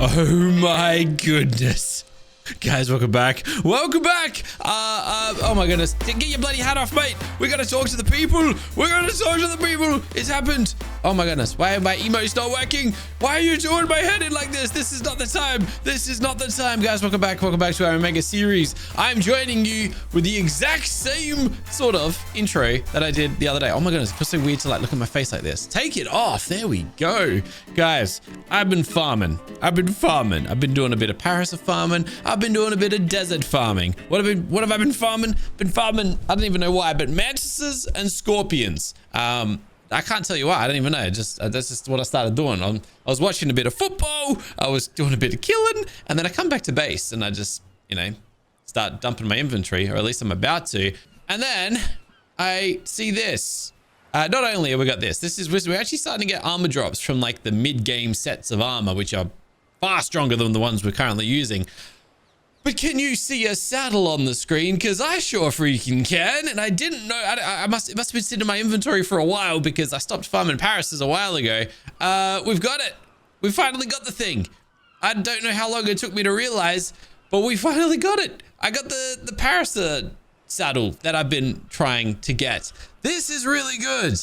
Oh my goodness. Guys, welcome back. Welcome back. Oh my goodness. Get your bloody hat off, mate. We gotta talk to the people. We're gonna talk to the people. It's happened. Oh my goodness. Why are my emotes not working? Why are you doing my head in like this? This is not the time. This is not the time. Guys, welcome back. Welcome back to our Omega series. I'm joining you with the exact same sort of intro that I did the other day. Oh my goodness. It feels so weird to like look at my face like this. Take it off. There we go. Guys, I've been farming. I've been doing a bit of Paraceratherium farming. I've been doing a bit of desert farming. What have I been farming? I don't even know why, but mantises and scorpions. I can't tell you why. I don't even know. That's just what I started doing. I was watching a bit of football. I was doing a bit of killing, and then I come back to base and I just, start dumping my inventory, or at least I'm about to. And then I see this. Not only have we got this, we're actually starting to get armor drops from like the mid-game sets of armor, which are far stronger than the ones we're currently using. But can you see a saddle on the screen? Because I sure freaking can. And I didn't know. It must have been sitting in my inventory for a while because I stopped farming Paras a while ago. We've got it. We finally got the thing. I don't know how long it took me to realize, but we finally got it. I got the Parasa saddle that I've been trying to get. This is really good.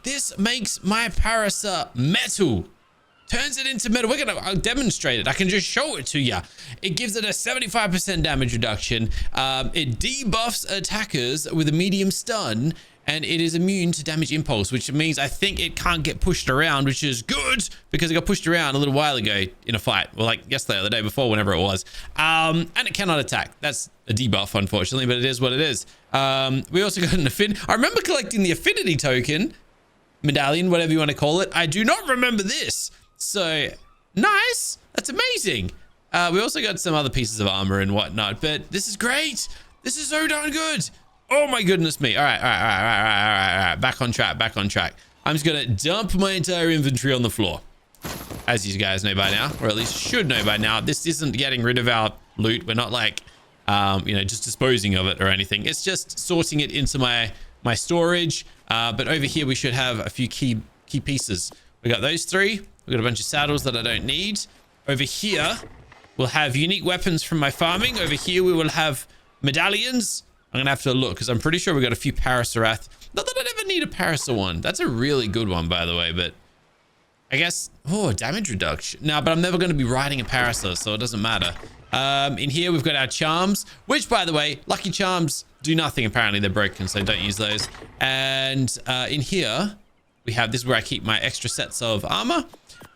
This makes my Parasa metal. Turns it into metal. I'll demonstrate it. I can just show it to you. It gives it a 75% damage reduction. It debuffs attackers with a medium stun, and it is immune to damage impulse, which means I think it can't get pushed around, which is good because it got pushed around a little while ago in a fight. Well, like yesterday or the day before, whenever it was. And it cannot attack. That's a debuff, unfortunately, but it is what it is. We also got an affinity. I remember collecting the affinity token, medallion, whatever you want to call it. I do not remember this. So nice. That's amazing. We also got some other pieces of armor and whatnot, but this is great. This is so darn good. Oh my goodness me. All right. Back on track. I'm just going to dump my entire inventory on the floor. As you guys know by now, or at least should know by now, this isn't getting rid of our loot. We're not like, just disposing of it or anything. It's just sorting it into my storage. But over here, we should have a few key pieces. We got those three. We've got a bunch of saddles that I don't need. Over here, we'll have unique weapons from my farming. Over here, we will have medallions. I'm going to have to look because I'm pretty sure we got a few Paracerath. Not that I'd ever need a Parasa one. That's a really good one, by the way, but I guess, damage reduction. No, but I'm never going to be riding a Parasa, so it doesn't matter. In here, we've got our charms, which, by the way, lucky charms do nothing. Apparently, they're broken, so don't use those. And in here, we have, this is where I keep my extra sets of armor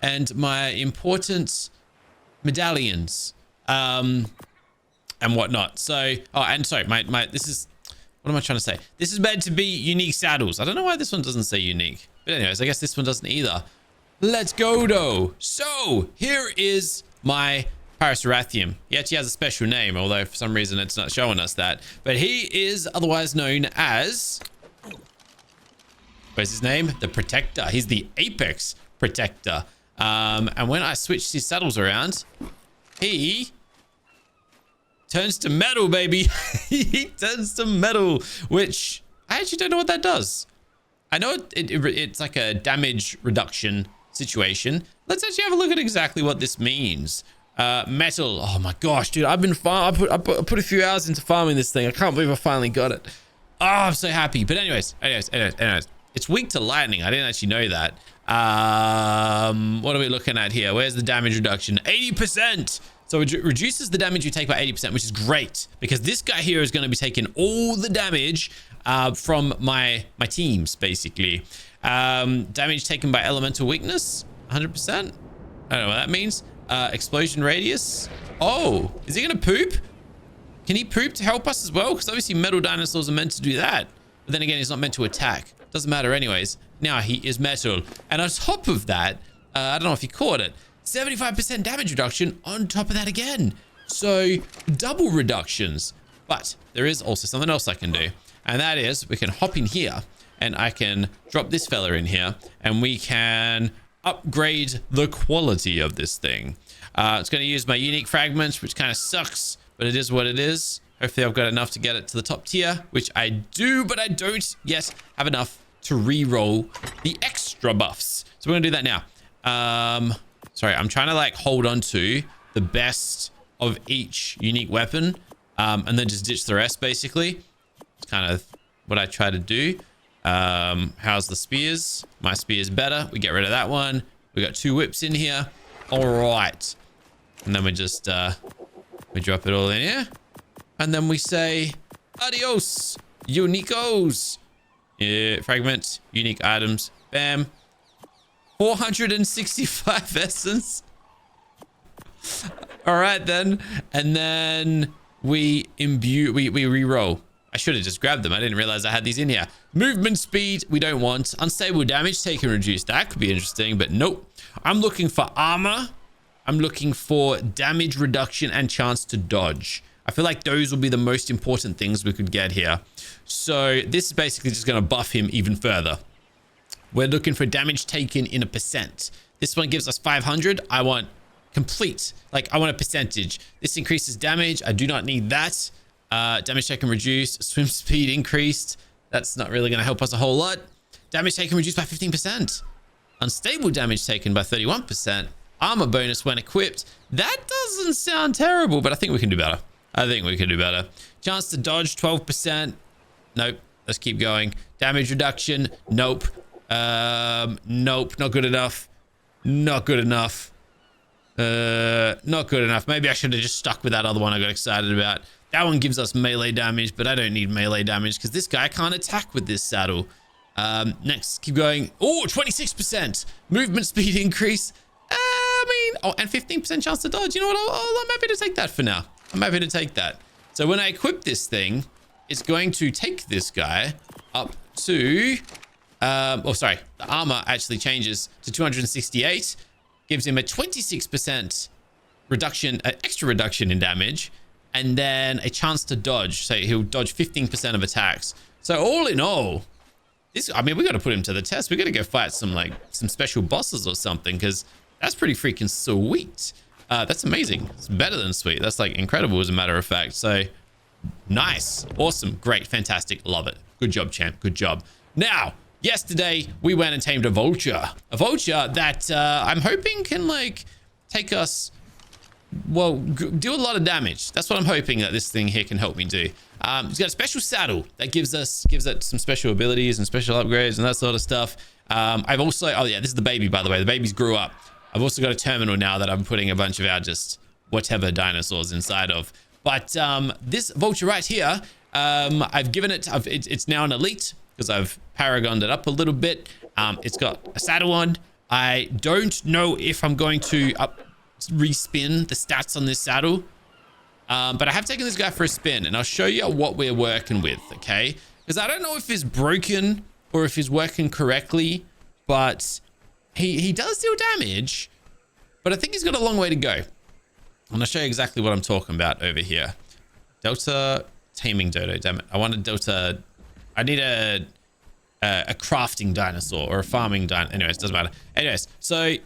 and my important medallions and whatnot. So, sorry, this is, what am I trying to say? This is meant to be unique saddles. I don't know why this one doesn't say unique. But anyways, I guess this one doesn't either. Let's go, though. So, here is my Paraceratherium. He actually has a special name, although for some reason it's not showing us that. But he is otherwise known as... What's his name? The Protector. He's the Apex Protector. And when I switch his saddles around, he turns to metal, baby. He turns to metal, which I actually don't know what that does. I know it's like a damage reduction situation. Let's actually have a look at exactly what this means. Metal. Oh my gosh, dude. I put a few hours into farming this thing. I can't believe I finally got it. Oh, I'm so happy. But anyways. It's weak to lightning. I didn't actually know that. What are we looking at here? Where's the damage reduction? 80%. So it reduces the damage you take by 80%, which is great because this guy here is going to be taking all the damage from my teams, basically. Damage taken by elemental weakness, 100%. I don't know what that means. Explosion radius. Oh, is he going to poop? Can he poop to help us as well? Because obviously metal dinosaurs are meant to do that. But then again, he's not meant to attack. Doesn't matter anyways. Now he is metal. And on top of that, I don't know if you caught it, 75% damage reduction on top of that again. So double reductions. But there is also something else I can do. And that is we can hop in here and I can drop this fella in here and we can upgrade the quality of this thing. It's going to use my unique fragments, which kind of sucks, but it is what it is. Hopefully I've got enough to get it to the top tier, which I do, but I don't yet have enough to re-roll the extra buffs. So we're gonna do that now. Sorry, I'm trying to like hold on to the best of each unique weapon, and then just ditch the rest, basically. It's kind of what I try to do. How's the spears? My spear's better. We get rid of that one. We got 2 whips in here. All right. And then we just, we drop it all in here. And then we say, adios, unicos. Yeah, fragment, unique items. Bam. 465 essence. All right, then. And then we imbue, we re-roll. I should have just grabbed them. I didn't realize I had these in here. Movement speed, we don't want. Unstable damage taken reduced. That could be interesting, but nope. I'm looking for armor. I'm looking for damage reduction and chance to dodge. I feel like those will be the most important things we could get here. So this is basically just going to buff him even further. We're looking for damage taken in a percent. This one gives us 500. I want complete. Like, I want a percentage. This increases damage. I do not need that. Damage taken reduced. Swim speed increased. That's not really going to help us a whole lot. Damage taken reduced by 15%. Unstable damage taken by 31%. Armor bonus when equipped. That doesn't sound terrible, but I think we can do better. I think we can do better. Chance to dodge, 12%. Nope. Let's keep going. Damage reduction. Nope. Nope. Not good enough. Not good enough. Not good enough. Maybe I should have just stuck with that other one I got excited about. That one gives us melee damage, but I don't need melee damage because this guy can't attack with this saddle. Next, keep going. Oh, 26%. Movement speed increase. Oh, and 15% chance to dodge. You know what? I'm happy to take that for now. I'm happy to take that. So when I equip this thing, it's going to take this guy up to... the armor actually changes to 268. Gives him a 26% reduction, extra reduction in damage. And then a chance to dodge. So he'll dodge 15% of attacks. So all in all, we got to put him to the test. We got to go fight some special bosses or something, because that's pretty freaking sweet. That's amazing. It's better than sweet. That's like incredible, as a matter of fact. So nice, awesome, great, fantastic, love it. Good job, champ. Good job. Now, yesterday we went and tamed a vulture. A vulture that I'm hoping can like take us. Well, do a lot of damage. That's what I'm hoping that this thing here can help me do. It's got a special saddle that gives it some special abilities and special upgrades and that sort of stuff. I've also, oh yeah, this is the baby, by the way. The baby's grew up. I've also got a terminal now that I'm putting a bunch of our just whatever dinosaurs inside of. But this vulture right here, I've given it, it's now an elite because I've paragoned it up a little bit. It's got a saddle on. I don't know if I'm going to respin the stats on this saddle, but I have taken this guy for a spin, and I'll show you what we're working with, okay? Because I don't know if it's broken or if he's working correctly, but he does deal damage, but I think he's got a long way to go. And I'll show you exactly what I'm talking about over here. Delta taming dodo, damn it. I want a delta. I need a crafting dinosaur or a farming dinosaur. Anyways, doesn't matter. Anyways, so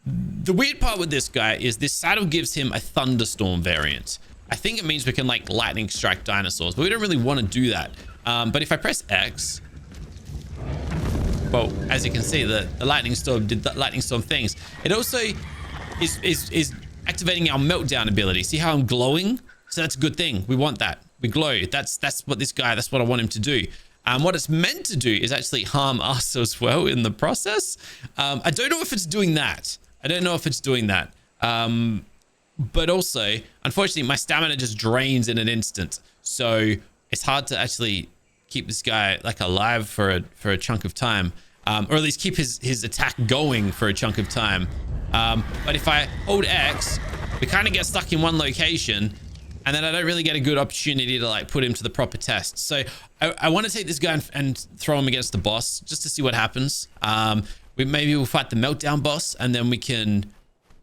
the weird part with this guy is this saddle gives him a thunderstorm variant. I think it means we can like lightning strike dinosaurs, but we don't really want to do that. But if I press X, well, as you can see, the lightning storm did the lightning storm things. It also is activating our meltdown ability. See how I'm glowing? So that's a good thing. We want that. We glow. That's what this guy, that's what I want him to do. What it's meant to do is actually harm us as well in the process. I don't know if it's doing that. But also, unfortunately, my stamina just drains in an instant. So it's hard to actually keep this guy like alive for a chunk of time, or at least keep his attack going for a chunk of time. But if I hold X, we kind of get stuck in one location, and then I don't really get a good opportunity to like put him to the proper test. So I want to take this guy and throw him against the boss just to see what happens. Maybe we'll fight the Meltdown boss, and then we can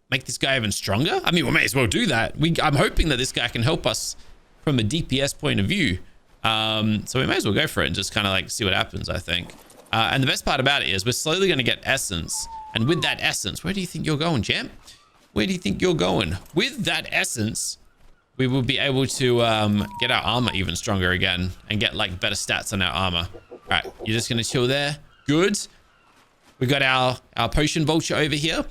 make this guy even stronger. I mean, we may as well do that. I'm hoping that this guy can help us from a DPS point of view. So we may as well go for it and just kind of like see what happens, I think. And the best part about it is we're slowly going to get essence. And with that essence, where do you think you're going, champ? Where do you think you're going? With that essence, we will be able to get our armor even stronger again and get like better stats on our armor. All right, you're just going to chill there. Good. We got our potion vulture over here.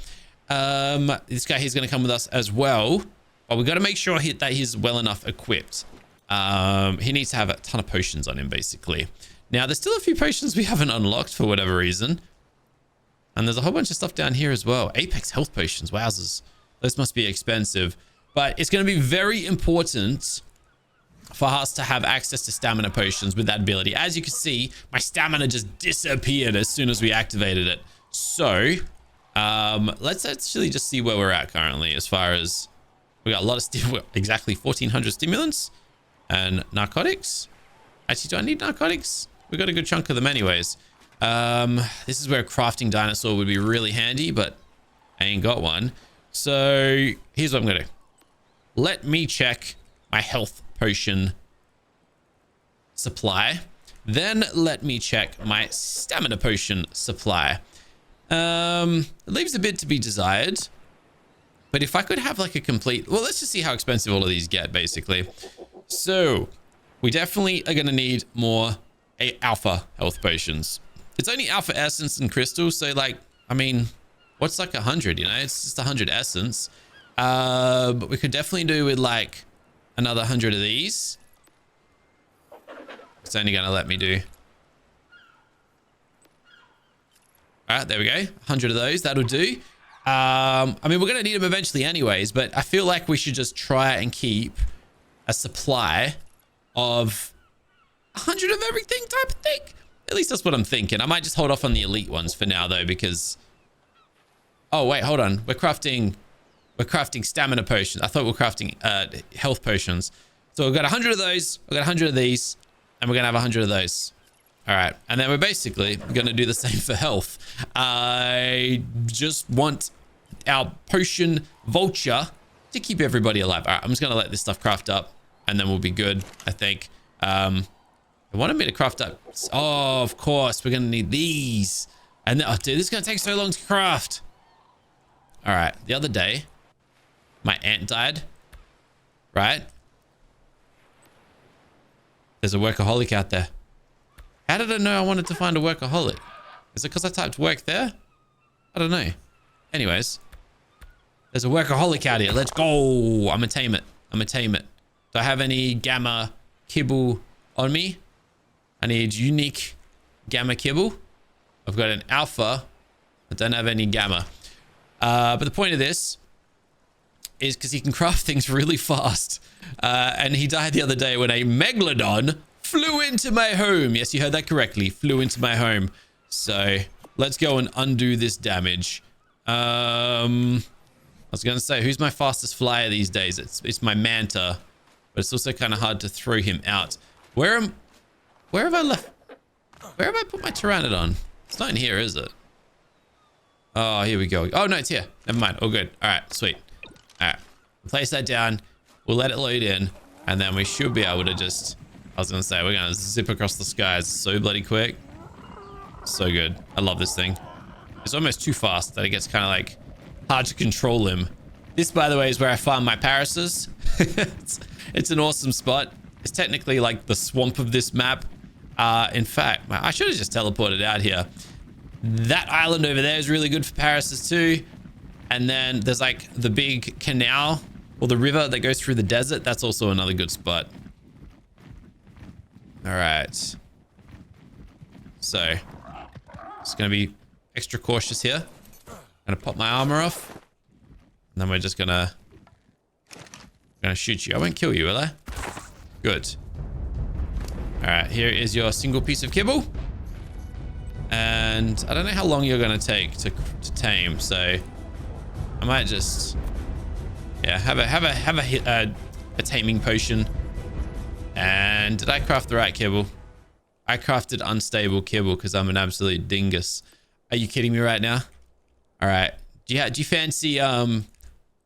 This guy here's going to come with us as well. But we got to make sure that he's well enough equipped. He needs to have a ton of potions on him, basically. Now, there's still a few potions we haven't unlocked for whatever reason. And there's a whole bunch of stuff down here as well. Apex health potions. Wowzers. Those must be expensive. But it's going to be very important for us to have access to stamina potions with that ability. As you can see, my stamina just disappeared as soon as we activated it. So, let's actually just see where we're at currently as far as... We got a lot of... Exactly 1,400 stimulants and narcotics. Actually, do I need narcotics? We got a good chunk of them anyways. This is where a crafting dinosaur would be really handy, but I ain't got one. So here's what I'm going to do. Let me check my health potion supply. Then let me check my stamina potion supply. It leaves a bit to be desired. But if I could have like a complete... Well, let's just see how expensive all of these get, basically. So we definitely are going to need more alpha health potions. It's only alpha essence and crystal. So like, I mean, what's like 100, you know? It's just 100 essence. But we could definitely do with like another 100 of these. It's only going to let me do. All right, there we go. 100 of those. That'll do. I mean, we're going to need them eventually anyways, but I feel like we should just try and keep a supply of 100 of everything type of thing. At least that's what I'm thinking. I might just hold off on the elite ones for now though, because... Oh, wait, hold on. We're crafting stamina potions. I thought we were crafting health potions. So we've got 100 of those. We've got 100 of these. And we're going to have 100 of those. All right. And then we're basically going to do the same for health. I just want our potion Vulture to keep everybody alive. All right. I'm just going to let this stuff craft up. And then we'll be good, I think. They wanted me to craft up. Oh, of course. We're going to need these. And oh, dude, this is going to take so long to craft. All right. The other day, my ant died. Right? There's a workaholic out there. How did I know I wanted to find a workaholic? Is it because I typed work there? I don't know. Anyways, there's a workaholic out here. Let's go. I'm gonna tame it. I'm gonna tame it. Do I have any gamma kibble on me? I need unique gamma kibble. I've got an alpha. I don't have any gamma. But the point of this is because he can craft things really fast. And he died the other day when a megalodon flew into my home. Yes, you heard that correctly. Flew into my home. So let's go and undo this damage. I was going to say, who's my fastest flyer these days? It's my manta, but it's also kind of hard to throw him out. Where have I left? Where have I put my pteranodon? It's not in here, is it? Oh, here we go. Oh, no, it's here. Never mind. All good. All right, sweet. All right, place that down. We'll let it load in, and then we should be able to just... I was going to say, we're going to zip across the skies so bloody quick. So good. I love this thing. It's almost too fast that it gets kind of like hard to control him. This, by the way, is where I farm my Paracers. It's an awesome spot. It's technically like the swamp of this map. In fact, I should have just teleported out here. That island over there is really good for Paracers too. And then there's like the big canal or the river that goes through the desert. That's also another good spot. All right. So, just going to be extra cautious here. Going to pop my armor off. And then we're just going to shoot you. I won't kill you, will I? Good. All right, here is your single piece of kibble. And I don't know how long you're going to take to tame, so I might just, yeah, have a taming potion. And did I craft the right kibble? I crafted unstable kibble because I'm an absolute dingus. Are you kidding me right now? All right. Do you fancy, do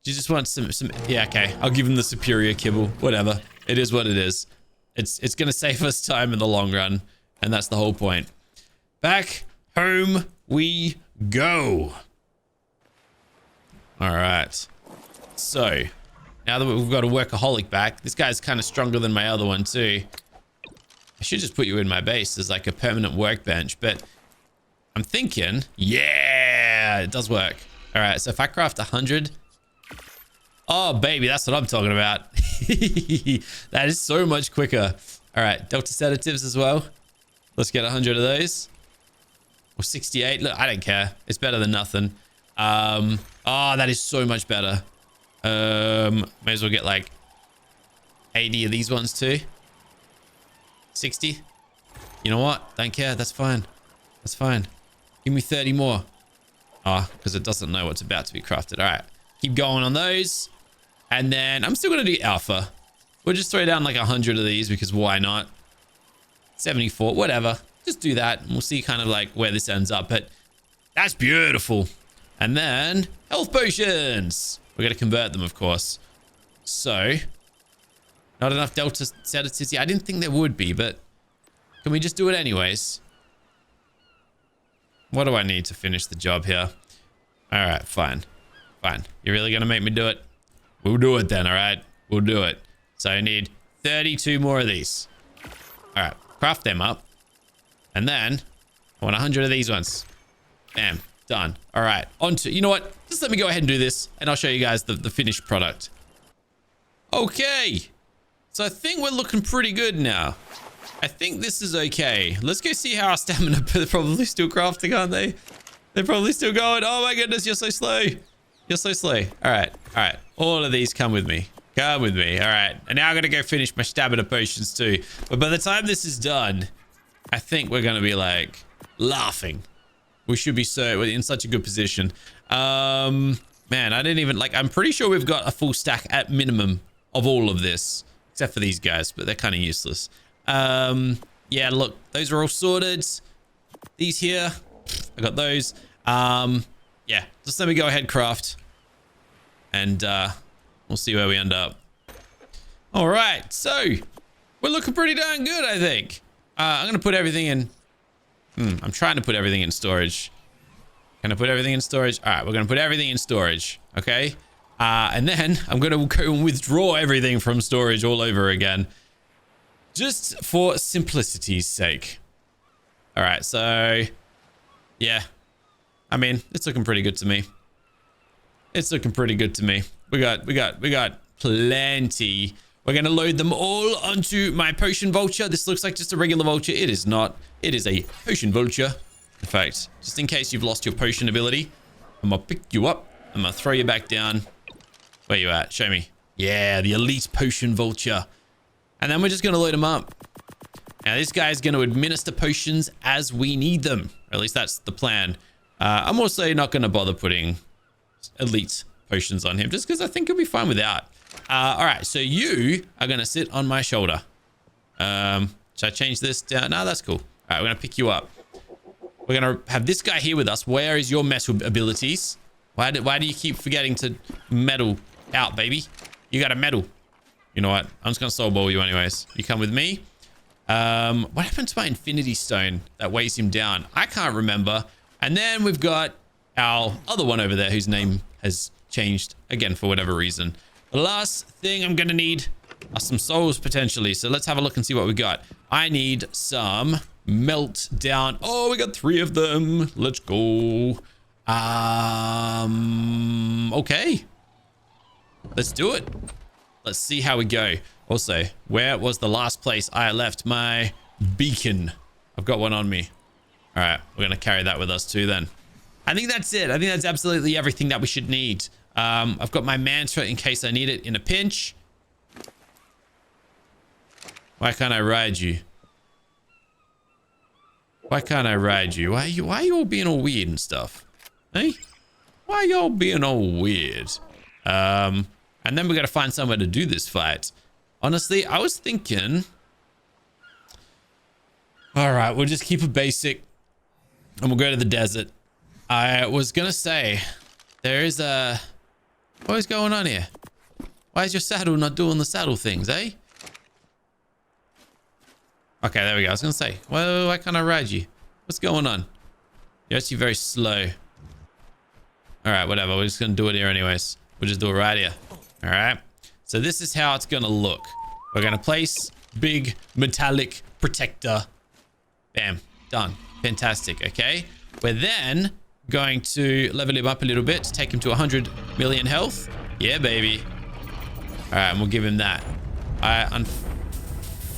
you just want some, yeah, okay. I'll give him the superior kibble, whatever. It is what it is. It's going to save us time in the long run. And that's the whole point. Back home we go. All right. So now that we've got a workaholic back, this guy's kind of stronger than my other one too. I should just put you in my base as like a permanent workbench, but I'm thinking, yeah, it does work. All right, so if I craft 100, oh baby, that's what I'm talking about. That is so much quicker. All right, Delta sedatives as well. Let's get 100 of those. Or 68. Look, I don't care. It's better than nothing. Oh, that is so much better. May as well get like 80 of these ones too. 60. You know what? Don't care. That's fine. That's fine. Give me 30 more. Oh, because it doesn't know what's about to be crafted. All right. Keep going on those. And then I'm still going to do alpha. We'll just throw down like 100 of these because why not? 74, whatever. Just do that. And we'll see kind of like where this ends up. But that's beautiful. And then health potions. We're going to convert them, of course. So, not enough Delta sedatives. Yeah, I didn't think there would be, but can we just do it anyways? What do I need to finish the job here? All right, fine. Fine. You're really going to make me do it? We'll do it then, all right? We'll do it. So I need 32 more of these. All right, craft them up. And then I want 100 of these ones. Bam, done. All right, on to, you know what? Just let me go ahead and do this and I'll show you guys the finished product. Okay. So I think we're looking pretty good now. I think this is okay. Let's go see how our stamina, they're probably still crafting, aren't they? They're probably still going. Oh my goodness, you're so slow. You're so slow. All right, all right. All of these come with me. Come with me. All right. And now I'm going to go finish my stamina potions too. But by the time this is done, I think we're going to be like laughing. We should be so in such a good position. Man, I didn't even like, I'm pretty sure we've got a full stack at minimum of all of this, except for these guys, but they're kind of useless. Yeah, look, those are all sorted. These here, I got those. Yeah, just let me go ahead craft and we'll see where we end up. All right, so we're looking pretty darn good, I think. I'm gonna put everything in. I'm trying to put everything in storage. Can I put everything in storage? All right, we're gonna put everything in storage, okay? And then I'm gonna go and withdraw everything from storage all over again, just for simplicity's sake. All right, so yeah, I mean, it's looking pretty good to me. It's looking pretty good to me. We got plenty. We're gonna load them all onto my potion vulture. This looks like just a regular vulture. It is not. It is a potion vulture. In fact, just in case you've lost your potion ability, I'm gonna pick you up. I'm gonna throw you back down. Where you at? Show me. Yeah, the elite potion vulture. And then we're just gonna load them up. Now this guy's gonna administer potions as we need them. Or at least that's the plan. I'm also not gonna bother putting elite potions on him just because I think he'll be fine without. All right, so you are gonna sit on my shoulder. Should I change this down? No, that's cool. All right, we're gonna pick you up. We're gonna have this guy here with us. Where is your metal abilities? Why do you keep forgetting to medal out, baby? You got a medal. You know what? I'm just gonna soul ball you anyways. You come with me. What happened to my infinity stone that weighs him down? I can't remember. And then we've got our other one over there whose name has changed again for whatever reason. The last thing I'm gonna need are some souls potentially. So let's have a look and see what we got. I need some Meltdown. Oh, we got 3 of them. Let's go. Okay. Let's do it. Let's see how we go. Also, where was the last place I left my beacon? I've got one on me. All right, we're gonna carry that with us too then. I think that's it. I think that's absolutely everything that we should need. I've got my mantra in case I need it in a pinch. Why can't I ride you? Why can't I ride you? Why are you all being all weird and stuff? Hey? Why are y'all being all weird? And then we gotta find somewhere to do this fight. Honestly, I was thinking... All right, we'll just keep it basic. And we'll go to the desert. I was gonna say, there is a... What is going on here? Why is your saddle not doing the saddle things, eh? Okay, there we go. I was gonna say, well, why can't I ride you? What's going on? You're actually very slow. All right, whatever. We're just gonna do it here anyways. We'll just do it right here. All right. So this is how it's gonna look. We're gonna place big metallic protector. Bam. Done. Fantastic. Okay. We're then Going to level him up a little bit to take him to 100 million health. Yeah, baby. All right, and we'll give him that.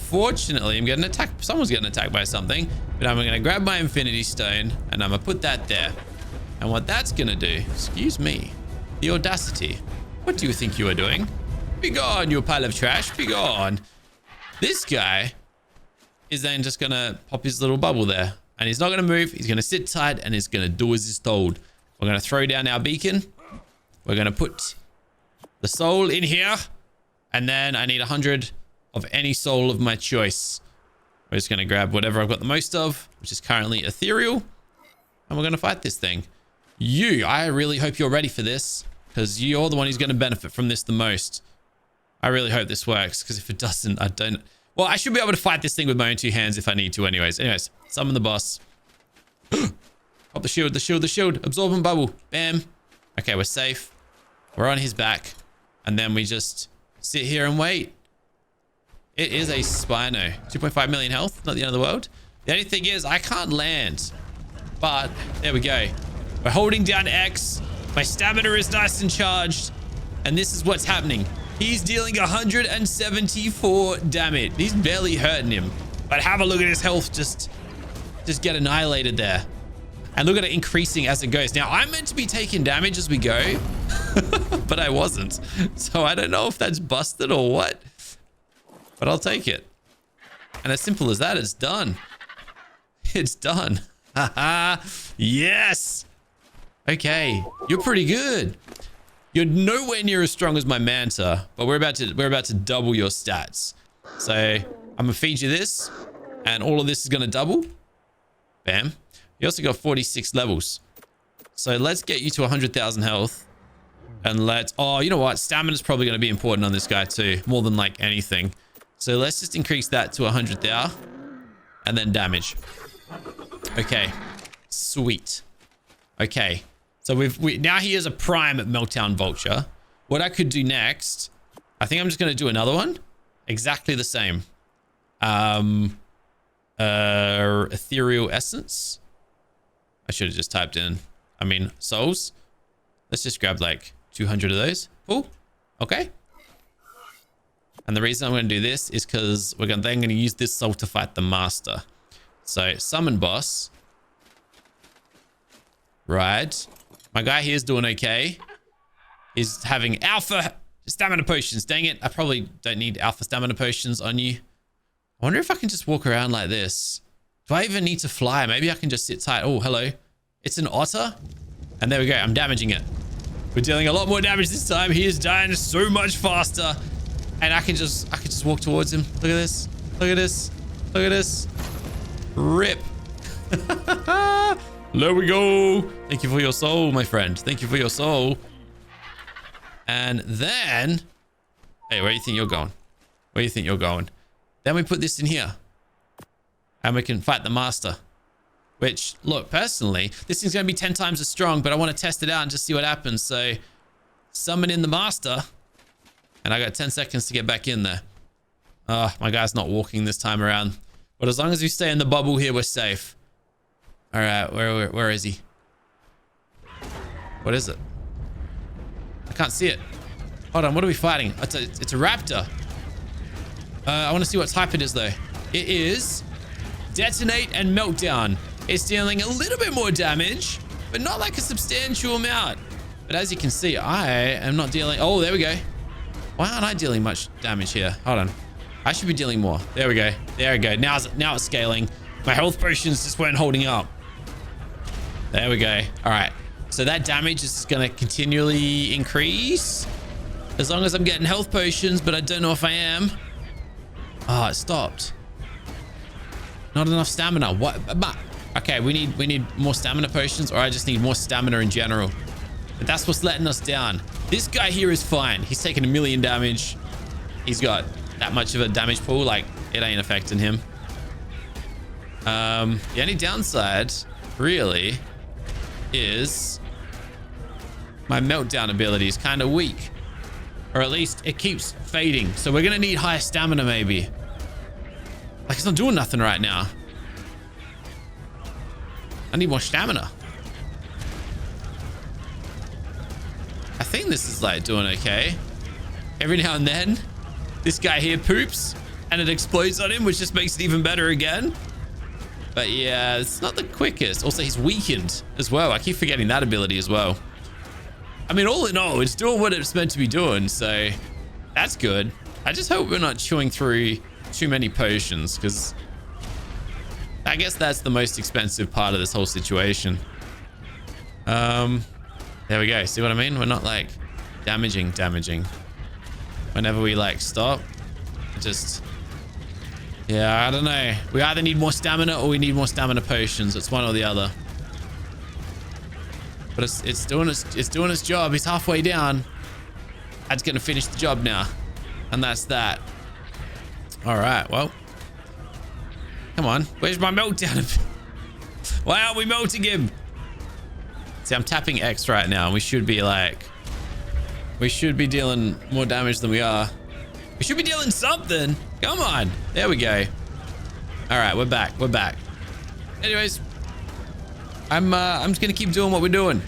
Unfortunately, I'm getting attacked. Someone's getting attacked by something. But I'm going to grab my Infinity Stone and I'm going to put that there. And what that's going to do, excuse me, the audacity. What do you think you are doing? Be gone, you pile of trash. Be gone. This guy is then just going to pop his little bubble there. And he's not going to move. He's going to sit tight and he's going to do as he's told. We're going to throw down our beacon. We're going to put the soul in here. And then I need 100 of any soul of my choice. We're just going to grab whatever I've got the most of, which is currently ethereal. And we're going to fight this thing. I really hope you're ready for this, because you're the one who's going to benefit from this the most. I really hope this works, because if it doesn't, I don't... Well, I should be able to fight this thing with my own 2 hands if I need to anyways. Anyways, summon the boss. Pop the shield, the shield, the shield. Absorbent bubble. Bam. Okay, we're safe. We're on his back. And then we just sit here and wait. It is a Spino. 2.5 million health. Not the end of the world. The only thing is, I can't land. But, there we go. We're holding down X. My stamina is nice and charged. And this is what's happening. He's dealing 174 damage. He's barely hurting him. But have a look at his health just get annihilated there. And look at it increasing as it goes. Now, I'm meant to be taking damage as we go. But I wasn't. So I don't know if that's busted or what. But I'll take it. And as simple as that, it's done. It's done. Haha. Yes. Okay. You're pretty good. You're nowhere near as strong as my Manta, but we're about to double your stats. So I'm gonna feed you this, and all of this is gonna double. Bam. You also got 46 levels. So let's get you to 100,000 health. And let's... Oh, you know what? Stamina's probably gonna be important on this guy too, more than like anything. So let's just increase that to 100 thou. And then damage. Okay. Sweet. Okay. So now he is a prime Meltdown Vulture. What I could do next, I think I'm just going to do another one. Exactly the same. Ethereal Essence. I should have just typed in, souls. Let's just grab like 200 of those. Cool. Okay. And the reason I'm going to do this is because we're then going to use this soul to fight the master. So summon boss. Right. My guy here is doing okay. He's having alpha stamina potions. Dang it. I probably don't need alpha stamina potions on you. I wonder if I can just walk around like this. Do I even need to fly? Maybe I can just sit tight. Oh, hello. It's an otter. And there we go. I'm damaging it. We're dealing a lot more damage this time. He is dying so much faster. And I can just walk towards him. Look at this. Look at this. Look at this. Rip. There we go. Thank you for your soul, my friend. Thank you for your soul. And then... Hey, where do you think you're going? Where do you think you're going? Then we put this in here. And we can fight the master. Which, look, personally, this thing's going to be 10 times as strong, but I want to test it out and just see what happens. So, summon in the master. And I got 10 seconds to get back in there. My guy's not walking this time around. But as long as we stay in the bubble here, we're safe. All right, where is he? What is it? I can't see it. Hold on, what are we fighting? It's a raptor. I want to see what type it is, though. It is Detonate and Meltdown. It's dealing a little bit more damage, but not like a substantial amount. But as you can see, I am not dealing... Oh, there we go. Why aren't I dealing much damage here? Hold on. I should be dealing more. There we go. There we go. Now it's scaling. My health potions just weren't holding up. There we go. All right. So that damage is going to continually increase as long as I'm getting health potions, but I don't know if I am. Oh, it stopped. Not enough stamina. What? Okay, we need more stamina potions, or I just need more stamina in general. But that's what's letting us down. This guy here is fine. He's taking 1 million damage. He's got that much of a damage pool. Like, it ain't affecting him. The only downside, really, is my Meltdown ability is kind of weak. Or at least it keeps fading. So we're going to need higher stamina, maybe. Like, it's not doing nothing right now. I need more stamina. think this is like doing okay. Every now and then, this guy here poops and it explodes on him, which just makes it even better again. But yeah, it's not the quickest. Also, he's weakened as well. I keep forgetting that ability as well. I mean, all in all, it's doing what it's meant to be doing, so that's good. I just hope we're not chewing through too many potions, because I guess that's the most expensive part of this whole situation. There we go. See what I mean? We're not like damaging. Whenever we like stop, just, yeah, I don't know. We either need more stamina or we need more stamina potions. It's one or the other. But it's doing its job. He's halfway down. That's gonna finish the job now, and that's that. All right. Well, come on. Where's my meltdown? Why aren't we melting him? See, I'm tapping X right now, and we should be dealing more damage than we are. We should be dealing something. Come on. There we go. All right, we're back. Anyways, I'm just gonna keep doing what we're doing,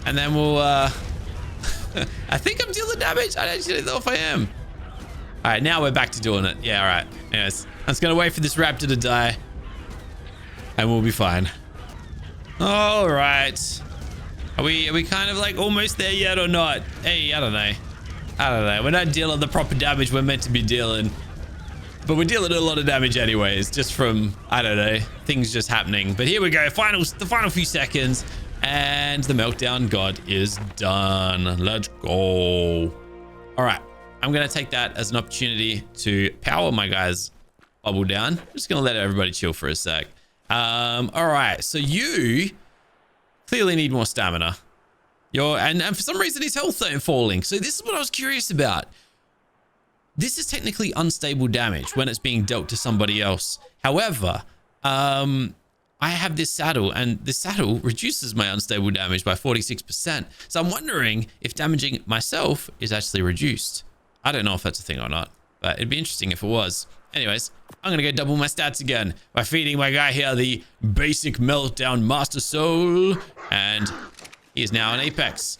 and then we'll I think I'm dealing damage. I don't actually know if I am. All right, now we're back to doing it. Yeah, all right. Anyways, I'm just gonna wait for this raptor to die, and we'll be fine. All right. Are we kind of like almost there yet or not? Hey, I don't know. We're not dealing the proper damage we're meant to be dealing, but we're dealing a lot of damage anyways, just from, I don't know, things just happening. But here we go. The final few seconds, and the meltdown god is done. Let's go. All right. I'm going to take that as an opportunity to power my guys bubble down. I'm just going to let everybody chill for a sec. All right. So you clearly need more stamina. And for some reason his health ain't falling. So this is what I was curious about. This is technically unstable damage when it's being dealt to somebody else. However, I have this saddle, and this saddle reduces my unstable damage by 46%. So I'm wondering if damaging myself is actually reduced. I don't know if that's a thing or not, but it'd be interesting if it was. Anyways, I'm gonna go double my stats again by feeding my guy here the basic meltdown master soul, and he is now an apex.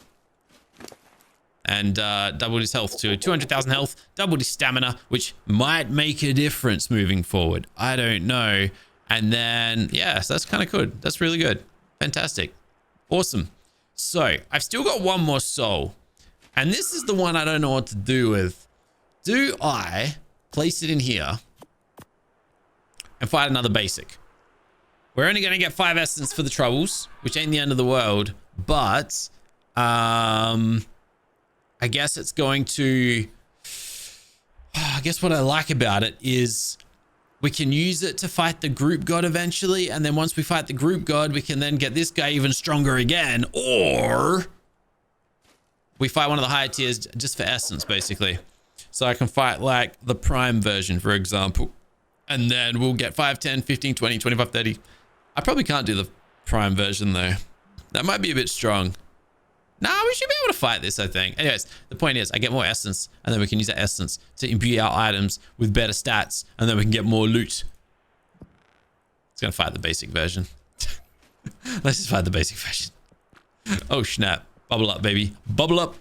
And doubled his health to 200,000 health, doubled his stamina, which might make a difference moving forward. I don't know. And then, yeah, so that's kind of good. That's really good. Fantastic. Awesome. So I've still got one more soul, and this is the one I don't know what to do with. Do I place it in here and fight another basic? We're only going to get 5 essence for the troubles, which ain't the end of the world, but I guess it's going to, I guess what I like about it is we can use it to fight the group god eventually, and then once we fight the group god, we can then get this guy even stronger again, or we fight one of the higher tiers just for essence, basically. So I can fight like the prime version, for example, and then we'll get 5, 10, 15, 20, 25, 30. I probably can't do the prime version though. That might be a bit strong. Nah, we should be able to fight this, I think. Anyways, the point is I get more essence, and then we can use that essence to imbue our items with better stats, and then we can get more loot. It's gonna fight the basic version. Let's just fight the basic version. Oh snap. Bubble up, baby. Bubble up.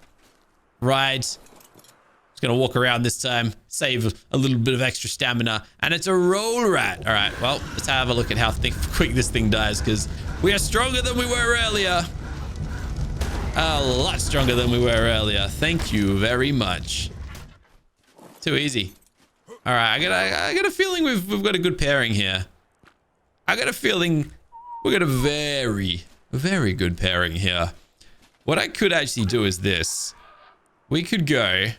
Ride. Just gonna walk around this time, save a little bit of extra stamina, and it's a roll rat. All right, well, let's have a look at how quick this thing dies, because we are stronger than we were earlier. A lot stronger than we were earlier. Thank you very much. Too easy. All right, I got a feeling we've got a good pairing here. I got a feeling we got a very, very good pairing here. What I could actually do is this. We could go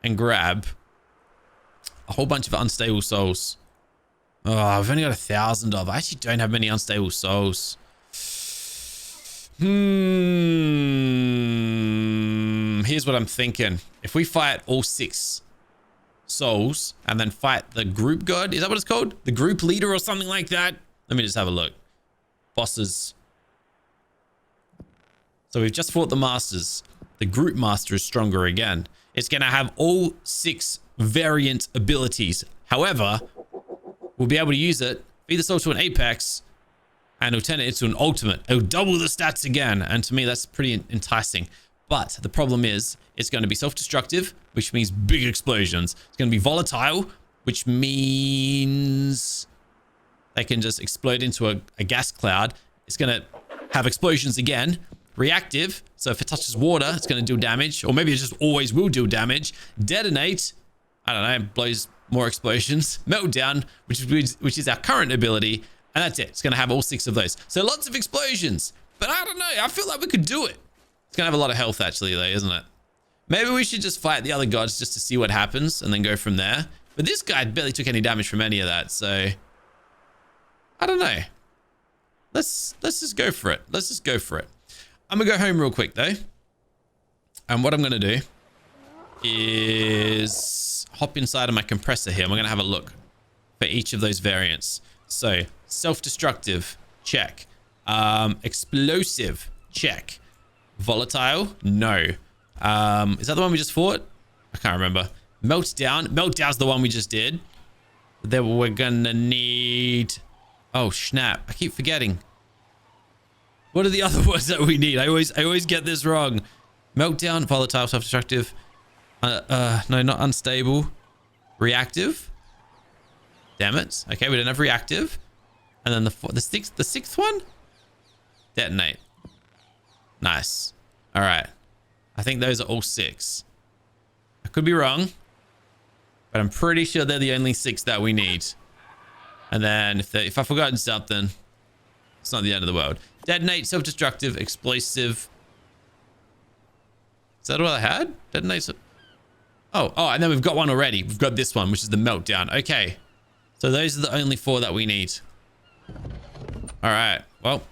and grab a whole bunch of unstable souls. Oh, I've only got 1,000 of. I actually don't have many unstable souls. Here's what I'm thinking. If we fight all 6 souls and then fight the group god, is that what it's called? The group leader or something like that? Let me just have a look. Bosses. So we've just fought the masters. The group master is stronger again. It's going to have all 6 variant abilities. However, we'll be able to use it, feed the soul to an apex, and it'll turn it into an ultimate. It'll double the stats again. And to me, that's pretty enticing. But the problem is it's going to be self-destructive, which means big explosions. It's going to be volatile, which means they can just explode into a gas cloud. It's going to have explosions again. Reactive, so if it touches water, it's going to do damage. Or maybe it just always will do damage. Detonate, I don't know, blows more explosions. Meltdown, which is our current ability. And that's it. It's going to have all 6 of those. So lots of explosions. But I don't know. I feel like we could do it. It's going to have a lot of health actually though, isn't it? Maybe we should just fight the other gods just to see what happens and then go from there. But this guy barely took any damage from any of that. So I don't know. Let's just go for it. Let's just go for it. I'm going to go home real quick though. And what I'm going to do is hop inside of my compressor here. I'm going to have a look for each of those variants. So self-destructive, check. Explosive, check. Volatile, no. Is that the one we just fought? I can't remember. Meltdown. Meltdown's the one we just did. Then we're gonna need... Oh, snap. I keep forgetting. What are the other ones that we need? I always get this wrong. Meltdown, volatile, self-destructive. No, not unstable. Reactive. Damn it. Okay, we don't have reactive. And then the sixth one? Detonate. Nice. All right. I think those are all 6. I could be wrong, but I'm pretty sure they're the only 6 that we need. And then if I've forgotten something, it's not the end of the world. Detonate, self-destructive, explosive. Is that all I had? Detonate. Oh, and then we've got one already. We've got this one, which is the Meltdown. Okay. So those are the only 4 that we need. All right. Well,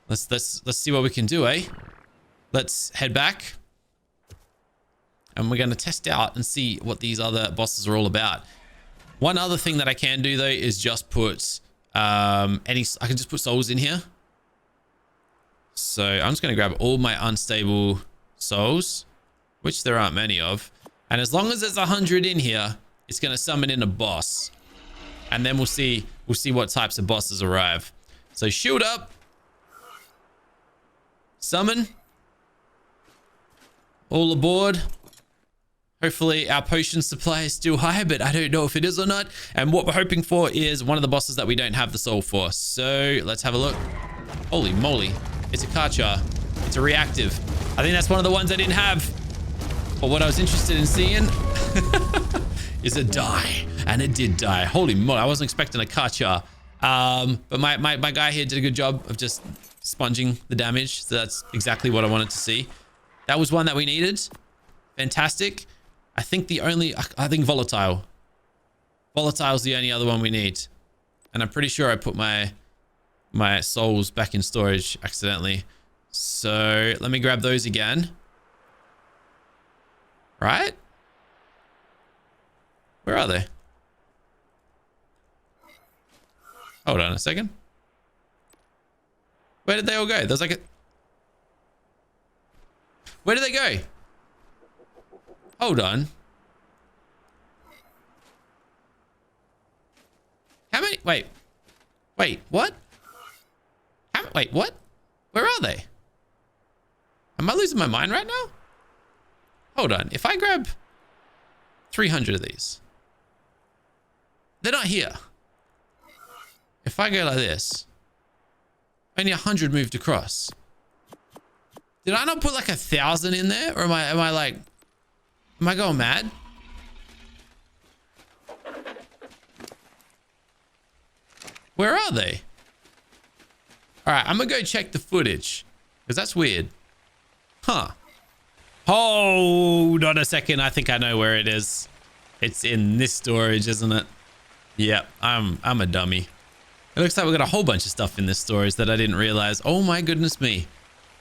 let's see what we can do, eh? Let's head back. And we're going to test out and see what these other bosses are all about. One other thing that I can do though is just put I can just put souls in here. So I'm just going to grab all my unstable souls, which there aren't many of. And as long as there's 100 in here, it's going to summon in a boss. And then we'll see what types of bosses arrive. So shield up. Summon. All aboard. Hopefully our potion supply is still high, but I don't know if it is or not. And what we're hoping for is one of the bosses that we don't have the soul for. So let's have a look. Holy moly. It's a Karchar. It's a reactive. I think that's one of the ones I didn't have. But what I was interested in seeing is a die. And it did die. Holy moly. I wasn't expecting a Karchar. But my guy here did a good job of just sponging the damage. So that's exactly what I wanted to see. That was one that we needed. Fantastic. I think volatile. Volatile is the only other one we need. And I'm pretty sure I put my souls back in storage accidentally. So let me grab those again. Right? Where are they? Hold on a second. Where did they all go? There's like a... Where did they go? Hold on. How many? Wait, what? Wait, what? Where are they? Am I losing my mind right now? Hold on. If I grab 300 of these, they're not here. If I go like this, only 100 moved across. Did I not put like 1,000 in there? Or am I going mad? Where are they? All right, I'm gonna go check the footage because that's weird. Huh. Hold on a second. I think I know where it is. It's in this storage, isn't it? Yep, I'm a dummy. It looks like we got a whole bunch of stuff in this storage that I didn't realize. Oh my goodness me.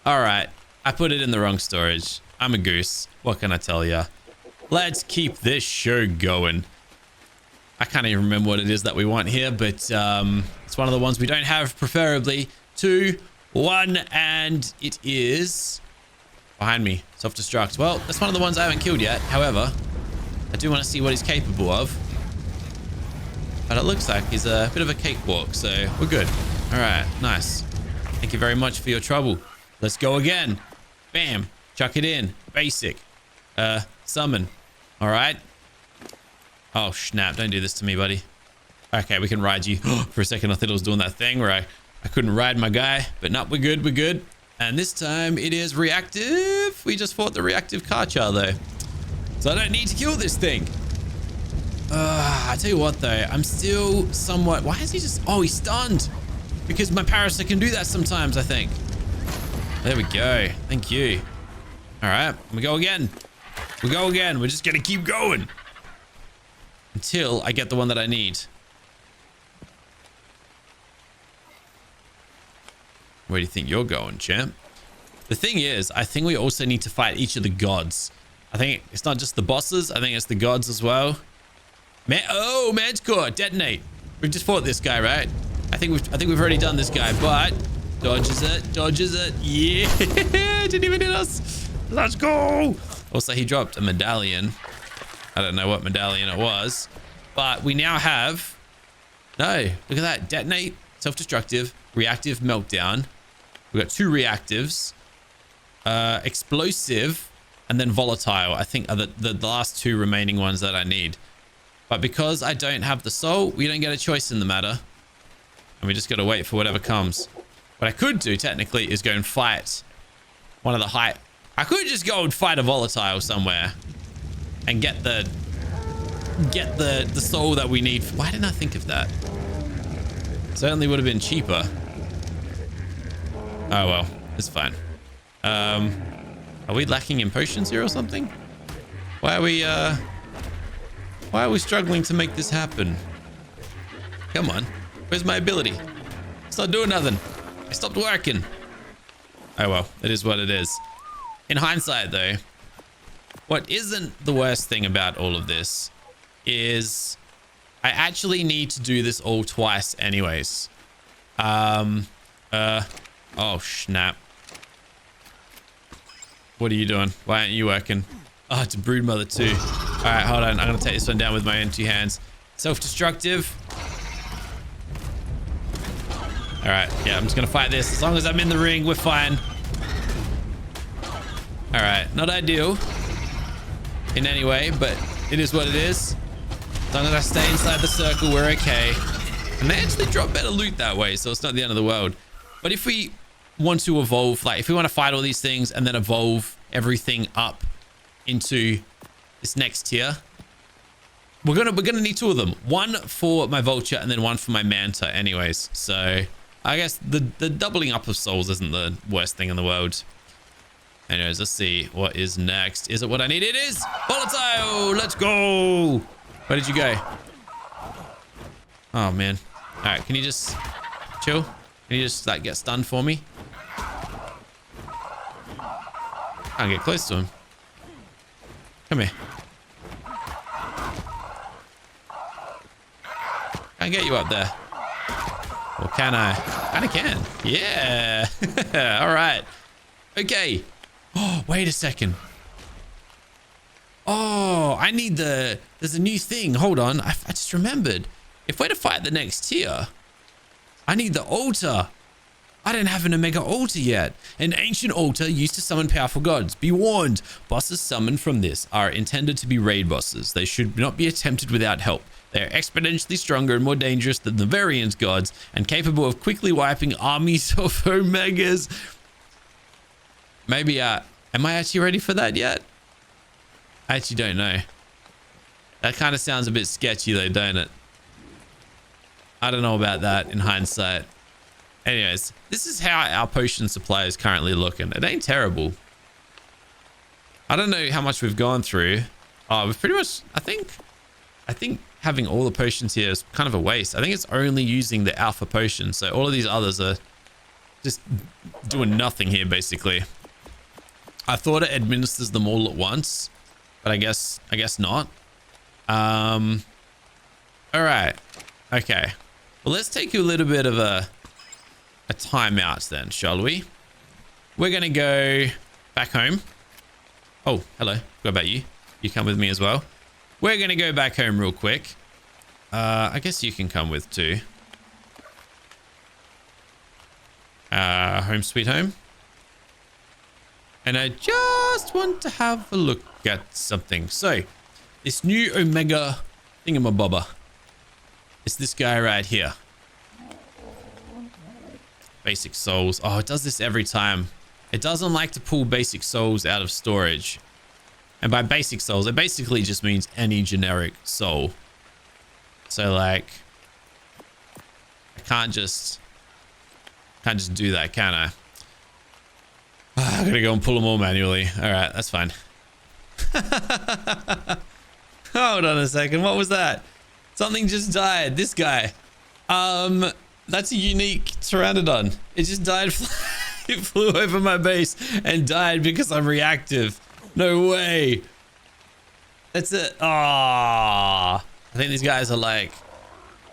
All right, I put it in the wrong storage. I'm a goose. What can I tell ya? Let's keep this show going. I can't even remember what it is that we want here, but it's one of the ones we don't have, preferably. 2, 1, and it is behind me. Self-destruct. Well, that's one of the ones I haven't killed yet. However, I do want to see what he's capable of. But it looks like he's a bit of a cakewalk, so we're good. All right, nice. Thank you very much for your trouble. Let's go again. Bam. Chuck it in. Basic. Summon. All right. Oh, snap. Don't do this to me, buddy. Okay, we can ride you. For a second, I thought I was doing that thing where I couldn't ride my guy. But no, we're good. We're good. And this time it is reactive. We just fought the reactive Karchar, though. So I don't need to kill this thing. I tell you what, though. I'm still somewhat... Why is he just... Oh, he's stunned. Because my Paraceratherium can do that sometimes, I think. There we go. Thank you. All right. We go again. We go again. We're just going to keep going. Until I get the one that I need. Where do you think you're going, champ? The thing is, I think we also need to fight each of the gods. I think it's not just the bosses. I think it's the gods as well. Oh, man's core. Detonate. We've just fought this guy, right? I think we've already done this guy, but dodges it. Dodges it. Yeah. Didn't even hit us. Let's go. Also, he dropped a medallion. I don't know what medallion it was, but we now have... No, look at that. Detonate, self-destructive, reactive, meltdown. We've got 2 reactives, explosive, and then volatile. I think are the last 2 remaining ones that I need. But because I don't have the soul, we don't get a choice in the matter. And we just got to wait for whatever comes. What I could do, technically, is go and fight one of the high... I could just go and fight a volatile somewhere. And get the soul that we need. Why didn't I think of that? Certainly would have been cheaper. Oh well, it's fine. Are we lacking in potions here or something? Why are we struggling to make this happen? Come on, where's my ability? It's not doing nothing. I stopped working. Oh well, it is what it is. In hindsight, though, what isn't the worst thing about all of this is I actually need to do this all twice anyways. Oh, snap. What are you doing? Why aren't you working? Oh, it's a broodmother too. All right, hold on. I'm going to take this one down with my own 2 hands. Self-destructive. All right. Yeah, I'm just going to fight this. As long as I'm in the ring, we're fine. All right. Not ideal in any way, but it is what it is. As long as I stay inside the circle, we're okay. And they actually drop better loot that way, so it's not the end of the world. But if we want to evolve, like if we want to fight all these things and then evolve everything up into this next tier, we're gonna need 2 of them. 1 for my Vulture and then 1 for my Manta anyways. So I guess the doubling up of souls isn't the worst thing in the world. Anyways, let's see what is next. Is it what I need? It is! Volatile! Let's go! Where did you go? Oh, man. All right, can you just chill? Can you just, like, get stunned for me? Can't get close to him. Come here. Can't get you up there. Or can I? Kinda can. Yeah. All right. Okay. Oh, wait a second. Oh, I need there's a new thing. Hold on. I just remembered. If we're to fight the next tier, I need the altar. I don't have an Omega altar yet. An ancient altar used to summon powerful gods. Be warned, bosses summoned from this are intended to be raid bosses. They should not be attempted without help. They are exponentially stronger and more dangerous than the Variant gods and capable of quickly wiping armies of Omegas. Maybe, am I actually ready for that yet? I actually don't know. That kind of sounds a bit sketchy though, don't it? I don't know about that in hindsight. Anyways, this is how our potion supply is currently looking. It ain't terrible. I don't know how much we've gone through. Oh, we've pretty much, I think having all the potions here is kind of a waste. I think it's only using the alpha potion. So all of these others are just doing nothing here, basically. I thought it administers them all at once, but I guess not. All right. Okay. Well, let's take a little bit of a timeout then, shall we? We're going to go back home. Oh, hello. What about you? You come with me as well. We're going to go back home real quick. I guess you can come with too. Home sweet home. And I just just want to have a look at something. So, this new Omega thingamabobber. It's this guy right here. Basic souls. Oh, it does this every time. It doesn't like to pull basic souls out of storage. And by basic souls, it basically just means any generic soul. So like, I can't just do that, can I? I gotta go and pull them all manually. All right, that's fine. Hold on a second. What was that? Something just died. This guy. That's a unique pteranodon. It just died. It flew over my base and died because I'm reactive. No way. That's it. Ah, I think these guys are like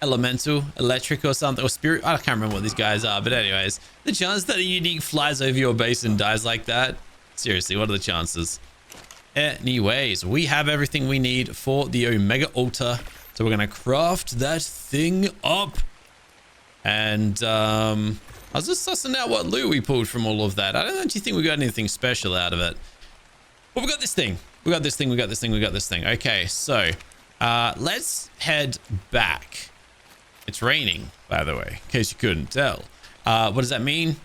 elemental, electric or something, or spirit. I can't remember what these guys are, but anyways, the chance that a unique flies over your base and dies like that. Seriously, what are the chances? Anyways, we have everything we need for the Omega Altar. So we're going to craft that thing up. And I was just sussing out what loot we pulled from all of that. I don't actually think we got anything special out of it. But we got this thing. We got this thing. We got this thing. We got this thing. Okay, so let's head back. It's raining, by the way, in case you couldn't tell. What does that mean?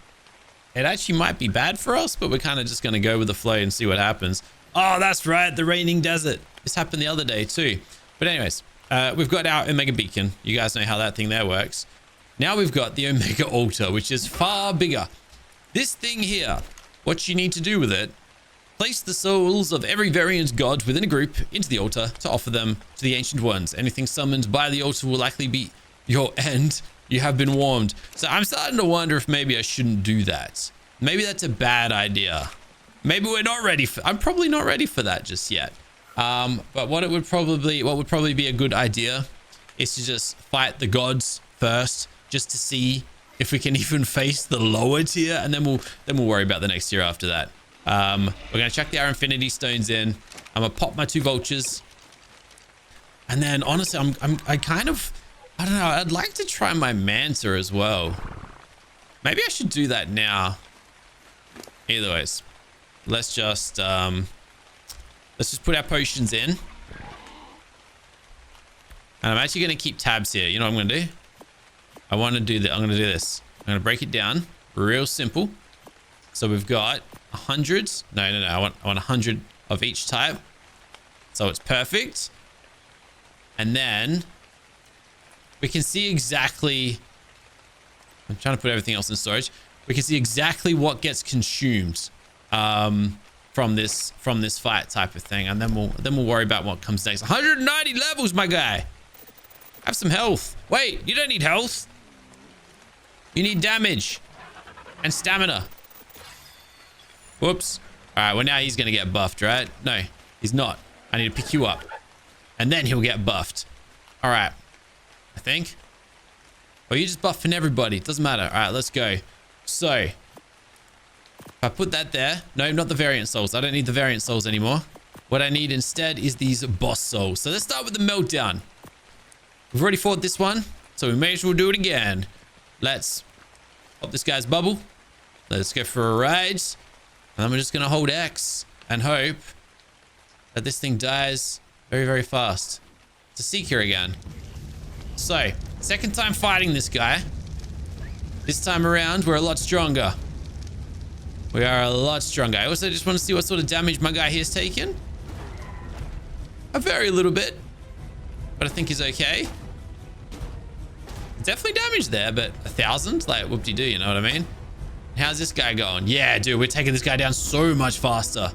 It actually might be bad for us, but we're kind of just going to go with the flow and see what happens. Oh, that's right. The raining desert. This happened the other day too. But anyways, we've got our Omega Beacon. You guys know how that thing there works. Now we've got the Omega Altar, which is far bigger. This thing here, what you need to do with it, place the souls of every variant god within a group into the altar to offer them to the Ancient Ones. Anything summoned by the altar will likely be your end. You have been warned. So I'm starting to wonder if maybe I shouldn't do that. Maybe that's a bad idea. Maybe we're not ready for... I'm probably not ready for that just yet. But what would probably be a good idea is to just fight the gods first, just to see if we can even face the lower tier, and then we'll worry about the next tier after that. We're gonna chuck our Infinity Stones in. I'm gonna pop my 2 vultures, and then honestly, I kind of, I don't know. I'd like to try my Manta as well. Maybe I should do that now. Either ways, let's just put our potions in, and I'm actually gonna keep tabs here. You know what I'm gonna do? I want to do that. I'm going to do this. I'm going to break it down real simple. So we've got 100. No. I want 100 of each type. So it's perfect. And then we can see exactly, I'm trying to put everything else in storage. We can see exactly what gets consumed from this fight type of thing. And then we'll worry about what comes next. 190 levels, my guy. Have some health. Wait, you don't need health. You need damage and stamina. Whoops. All right, well, now he's going to get buffed, right? No, he's not. I need to pick you up. And then he'll get buffed. All right. I think. Oh, you're just buffing everybody. It doesn't matter. All right, let's go. So, if I put that there. No, not the variant souls. I don't need the variant souls anymore. What I need instead is these boss souls. So let's start with the Meltdown. We've already fought this one, so we may as well do it again. Let's pop this guy's bubble. Let's go for a ride. And I'm just going to hold X and hope that this thing dies very, very fast. It's a Seeker again. So, second time fighting this guy. This time around, we're a lot stronger. We are a lot stronger. I also just want to see what sort of damage my guy here is taking. A very little bit, but I think he's okay. Definitely damage there, but 1,000, like whoop-de-doo, you know what I mean? How's this guy going? Yeah, dude, we're taking this guy down so much faster.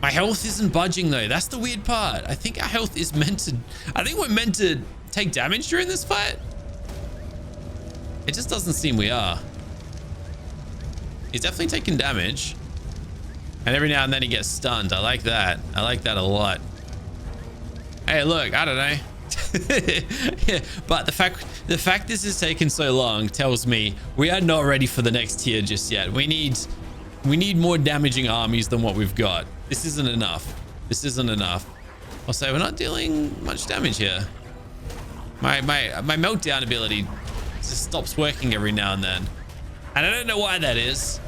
My health isn't budging though. That's the weird part. I think our health is meant to, I think we're meant to take damage during this fight. It just doesn't seem we are. He's definitely taking damage. And every now and then he gets stunned. I like that. I like that a lot. Hey, look, I don't know. Yeah, but the fact this has taken so long tells me we are not ready for the next tier just yet. We need more damaging armies than what we've got. This isn't enough. This isn't enough. I'll say we're not dealing much damage here. My Meltdown ability just stops working every now and then. And I don't know why that is.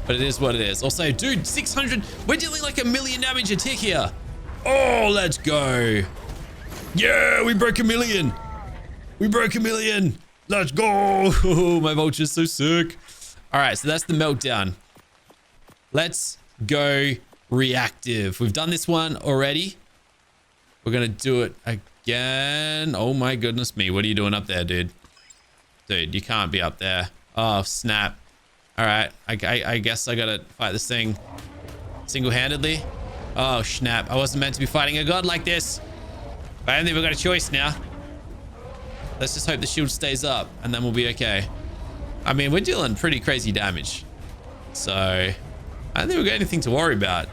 but it is what it is. Also, dude, 600. We're dealing like 1,000,000 damage a tick here. Oh, let's go. Yeah, we broke 1,000,000. We broke 1,000,000. Let's go. My vulture's so sick. All right, so that's the meltdown. Let's go reactive. We've done this one already. We're going to do it again. Oh my goodness me. What are you doing up there, dude? Dude, you can't be up there. Oh, snap. All right. I guess I got to fight this thing single-handedly. Oh, snap. I wasn't meant to be fighting a god like this. But I don't think we've got a choice now. Let's just hope the shield stays up and then we'll be okay. I mean, we're dealing pretty crazy damage. So, I don't think we've got anything to worry about.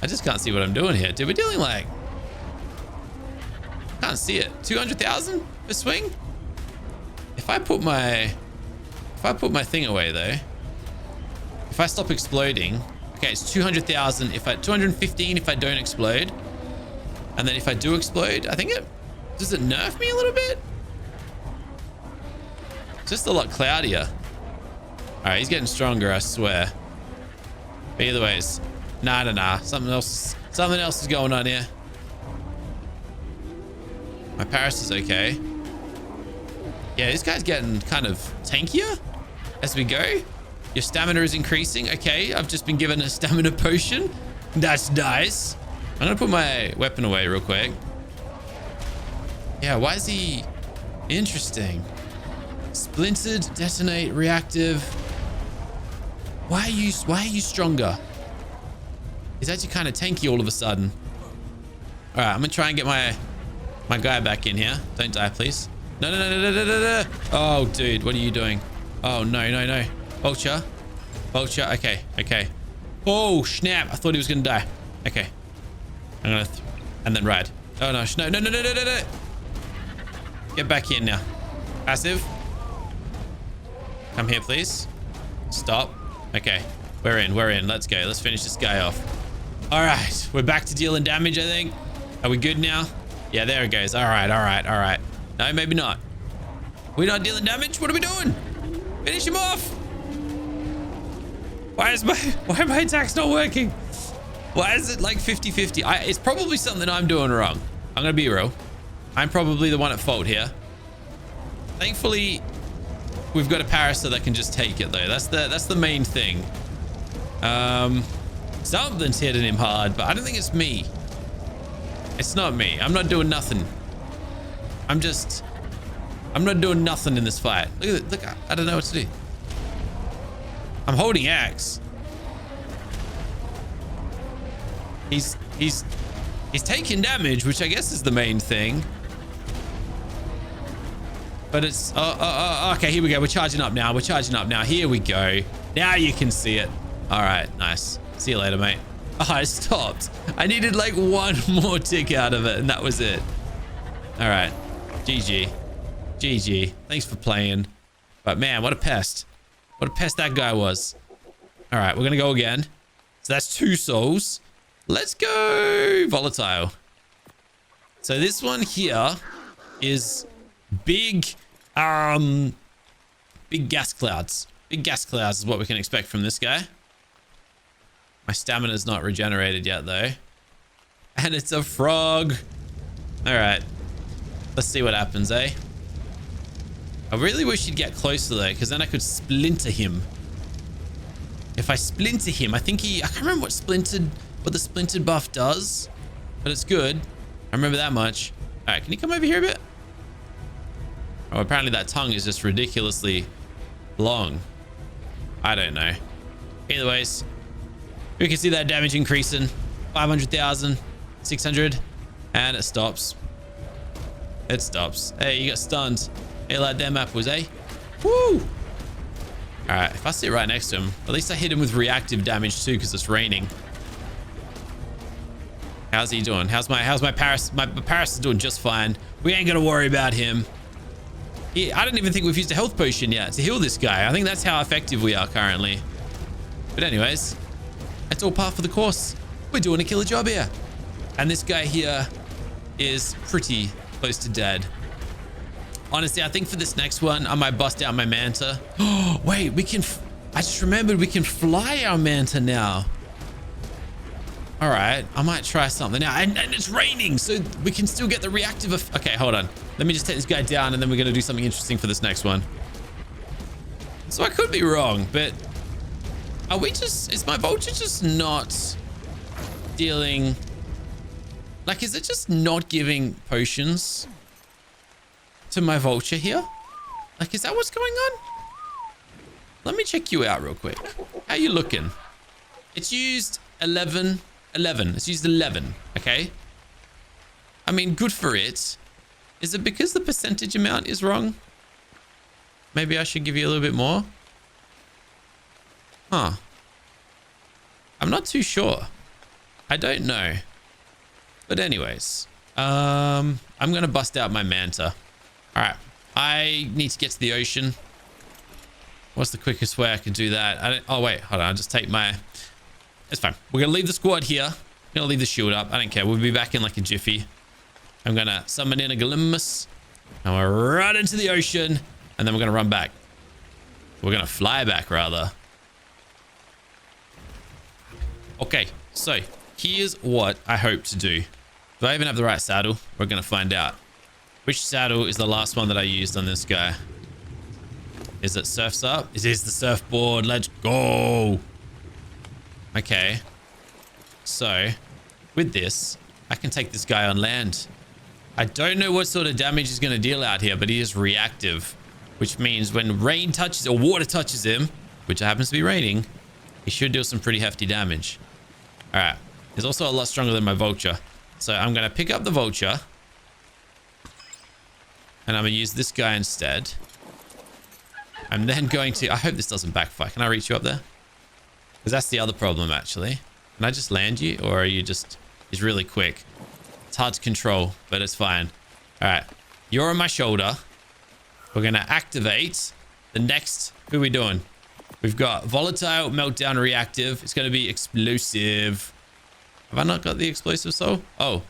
I just can't see what I'm doing here. Dude, we're dealing like... Can't see it. 200,000 per swing? If I put my thing away though, if I stop exploding, okay, it's 200,000. If I 215 if I don't explode, and then if I do explode, I think does it nerf me a little bit? It's just a lot cloudier. All right, he's getting stronger, I swear. But either ways, nah. Something else is going on here. My Paris is okay. Yeah, this guy's getting kind of tankier as we go. Your stamina is increasing. Okay, I've just been given a stamina potion. That's nice. I'm gonna put my weapon away real quick. Yeah, why is he... Interesting. Splintered, detonate, reactive. Why are you stronger? He's actually kind of tanky all of a sudden. All right, I'm gonna try and get my guy back in here. Don't die, please. No. Oh, dude, what are you doing? Oh, no. Vulture. Okay. Oh, snap. I thought he was going to die. Okay. I'm going to... and then ride. Oh, no. No. Get back in now. Passive. Come here, please. Stop. Okay. We're in. Let's go. Let's finish this guy off. All right. We're back to dealing damage, I think. Are we good now? Yeah, there it goes. All right. No, maybe not. We're not dealing damage. What are we doing? Finish him off. Why are my attacks not working? Why is it like 50-50? It's probably something I'm doing wrong. I'm gonna be real. I'm probably the one at fault here. Thankfully, we've got a Paraceratherium that can just take it though. That's the main thing. Something's hitting him hard, but I don't think it's me. It's not me. I'm not doing nothing. I'm not doing nothing in this fight. Look at it. Look, I don't know what to do. I'm holding axe. He's taking damage, which I guess is the main thing. But it's okay, here we go. We're charging up now. Here we go. Now you can see it. All right, nice. See you later, mate. Oh, I stopped. I needed like one more tick out of it, and that was it. All right. GG. Thanks for playing. But man, what a pest. What a pest that guy was. All right, we're going to go again. So that's 2 souls. Let's go volatile. So this one here is big gas clouds. Big gas clouds is what we can expect from this guy. My stamina's not regenerated yet though. And it's a frog. All right. Let's see what happens, eh? I really wish he'd get closer though, because then I could splinter him. If I splinter him, I think I can't remember what the splintered buff does, but it's good. I remember that much. All right, can you come over here a bit? Oh, apparently that tongue is just ridiculously long. I don't know. Either ways, we can see that damage increasing. 500,000, 600, and it stops. It stops. Hey, you got stunned. Hey, like them apples, eh? Woo! All right, if I sit right next to him, at least I hit him with reactive damage too, because it's raining. How's he doing? How's my Paris? My Paris is doing just fine. We ain't gonna worry about him. I don't even think we've used a health potion yet to heal this guy. I think that's how effective we are currently. But anyways, it's all part of the course. We're doing a killer job here. And this guy here is pretty close to dead. Honestly, I think for this next one, I might bust out my manta. Oh, wait, we can I just remembered we can fly our manta now. All right, I might try something now. And it's raining, so we can still get the reactive. Okay, hold on. Let me just take this guy down, and then we're going to do something interesting for this next one. So I could be wrong, but are we just... Is my Vulture just not dealing... Like, is it just not giving potions to my Vulture here? Like, is that what's going on? Let me check you out real quick. How you looking? It's used 11. It's used 11, okay? I mean, good for it. Is it because the percentage amount is wrong? Maybe I should give you a little bit more? Huh. I'm not too sure. I don't know. But anyways, I'm going to bust out my manta. All right. I need to get to the ocean. What's the quickest way I can do that? Oh, wait. Hold on. I'll just take my... It's fine. We're going to leave the squad here. I'm going to leave the shield up. I don't care. We'll be back in like a jiffy. I'm going to summon in a Galimus. And we're right into the ocean. And then we're going to run back. We're going to fly back, rather. Okay. So, here's what I hope to do. Do I even have the right saddle? We're going to find out. Which saddle is the last one that I used on this guy? Is it surfs up? It is the surfboard. Let's go. Okay. So, with this, I can take this guy on land. I don't know what sort of damage he's going to deal out here, but he is reactive, which means when rain touches or water touches him, which happens to be raining, he should deal some pretty hefty damage. All right. He's also a lot stronger than my Vulture. So I'm going to pick up the Vulture. And I'm going to use this guy instead. I'm then going to... I hope this doesn't backfire. Can I reach you up there? Because that's the other problem, actually. Can I just land you? Or are you just... He's really quick. It's hard to control, but it's fine. All right. You're on my shoulder. We're going to activate the next... Who are we doing? We've got volatile, meltdown, reactive. It's going to be explosive. Have I not got the explosive soul? Oh.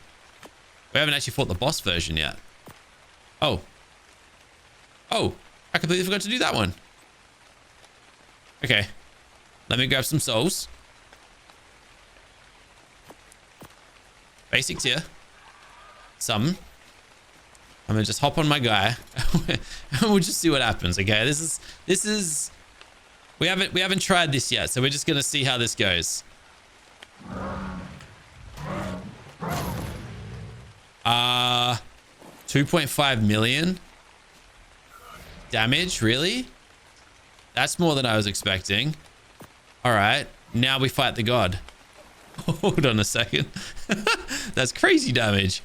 We haven't actually fought the boss version yet. Oh. Oh. I completely forgot to do that one. Okay. Let me grab some souls. Basic tier. Some. I'm gonna just hop on my guy. And we'll just see what happens, okay? This is we haven't tried this yet, so we're just gonna see how this goes. 2.5 million damage, really? That's more than I was expecting. All right, now we fight the god. Hold on a second. That's crazy damage.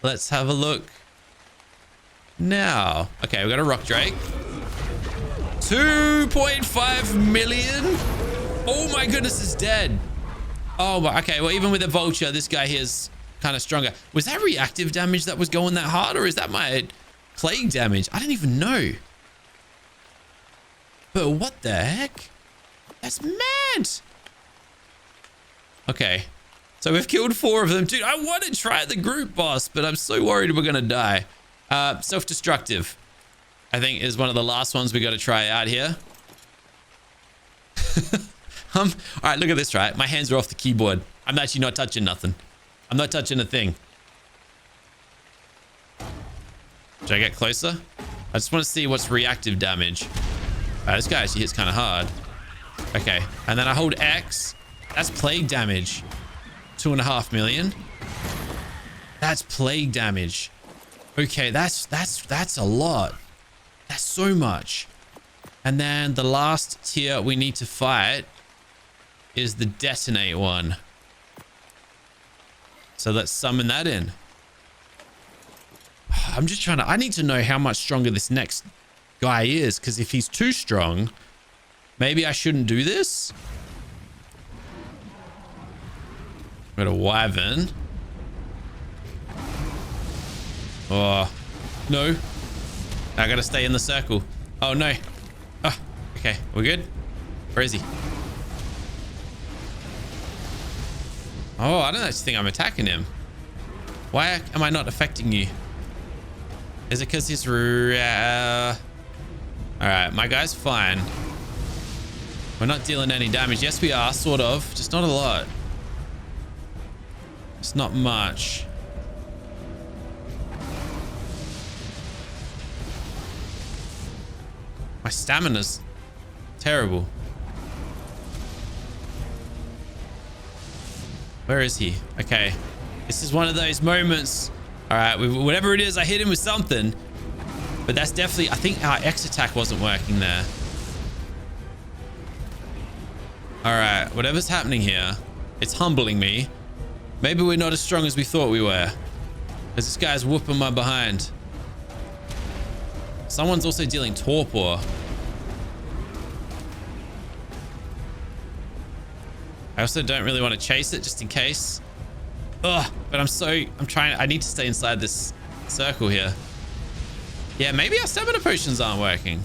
Let's have a look now. Okay, we got a rock drake. 2.5 million. Oh my goodness, it's dead. Oh, okay. Well, even with a Vulture, this guy here is kind of stronger. Was that reactive damage that was going that hard, or is that my plague damage? I don't even know. But what the heck? That's mad. Okay. So we've killed 4 of them. Dude, I want to try the group boss, but I'm so worried we're going to die. Self-destructive, I think, is one of the last ones we got to try out here. All right, look at this, right? My hands are off the keyboard. I'm actually not touching nothing. I'm not touching a thing. Should I get closer? I just want to see what's reactive damage. This guy actually hits kind of hard. Okay, and then I hold X. That's plague damage. 2.5 million. That's plague damage. Okay, that's a lot. That's so much. And then the last tier we need to fight is the detonate one. So let's summon that in. I'm just trying to... I need to know how much stronger this next guy is, because if he's too strong, maybe I shouldn't do this. Got a wyvern. Oh, no. I gotta stay in the circle. Oh, no. Oh, okay. We're good? Where is he? Oh, I don't actually think I'm attacking him. Why am I not affecting you? Is it because he's... All right, my guy's fine. We're not dealing any damage. Yes, we are, sort of. Just not a lot. It's not much. My stamina's terrible. Where is he? Okay. This is one of those moments. All right, whatever it is, I hit him with something. But that's definitely... I think our X attack wasn't working there. All right, whatever's happening here, it's humbling me. Maybe we're not as strong as we thought we were. Because this guy's whooping my behind. Someone's also dealing torpor. I also don't really want to chase it just in case. Ugh, but I need to stay inside this circle here. Yeah, maybe our stamina potions aren't working.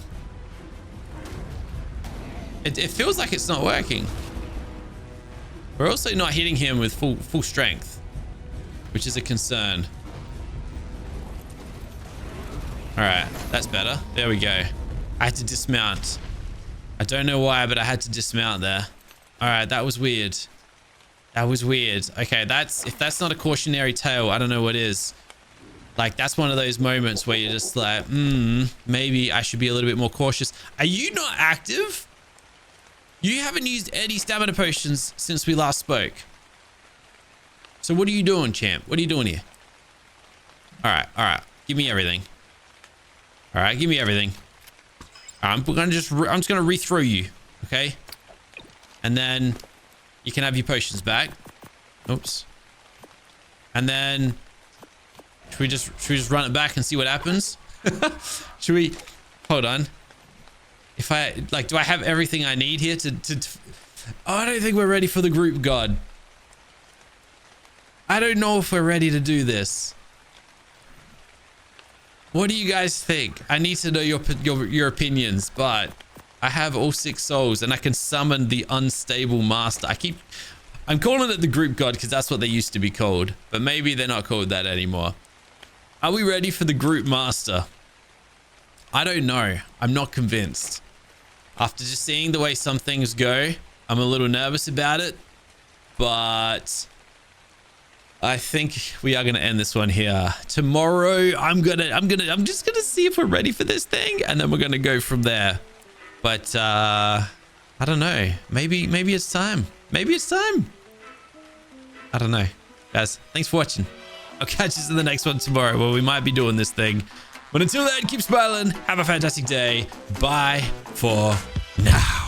It feels like it's not working. We're also not hitting him with full strength, which is a concern. All right, that's better. There we go. I had to dismount. I don't know why, but I had to dismount there. All right, that was weird. That was weird. Okay, if that's not a cautionary tale, I don't know what is. Like, that's one of those moments where you're just like, maybe I should be a little bit more cautious. Are you not active? You haven't used any stamina potions since we last spoke. So what are you doing, champ? What are you doing here? All right. Give me everything. All right, give me everything. I'm just gonna rethrow you, okay? And then you can have your potions back. Oops. And then should we just run it back and see what happens? Should we? Hold on. If I do I have everything I need here to oh, I don't think we're ready for the group god. I don't know if we're ready to do this. What do you guys think? I need to know your opinions, but I have all 6 souls and I can summon the unstable master. I'm calling it the group god because that's what they used to be called, but maybe they're not called that anymore. Are we ready for the group master? I don't know. I'm not convinced. After just seeing the way some things go, I'm a little nervous about it, but I think we are going to end this one here. Tomorrow, I'm just going to see if we're ready for this thing, and then we're going to go from there. But I don't know. Maybe it's time. Maybe it's time. I don't know. Guys, thanks for watching. I'll catch you in the next one tomorrow where we might be doing this thing. But until then, keep smiling. Have a fantastic day. Bye for now.